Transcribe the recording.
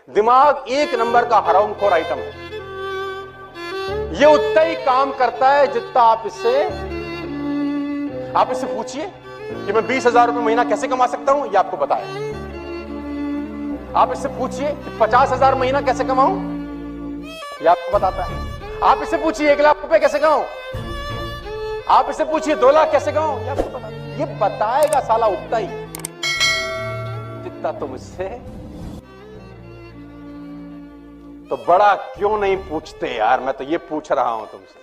दिमाग एक नंबर का हरामखोर आइटम है। ये उतना ही काम करता है जितना आप इससे पूछिए कि मैं 20,000 रुपए महीना कैसे कमा सकता हूं, ये आपको बताए। आप इससे पूछिए कि 50,000 महीना कैसे कमाऊं, ये आपको बताता है। आप इससे पूछिए 1 लाख रुपए कैसे कमाऊं, आप इससे पूछिए 2 लाख कैसे कमाऊं, ये आपको बताता है। ये बताएगा साला उतना ही जितना तुम इससे। तो बड़ा क्यों नहीं पूछते यार, मैं तो ये पूछ रहा हूं तुमसे।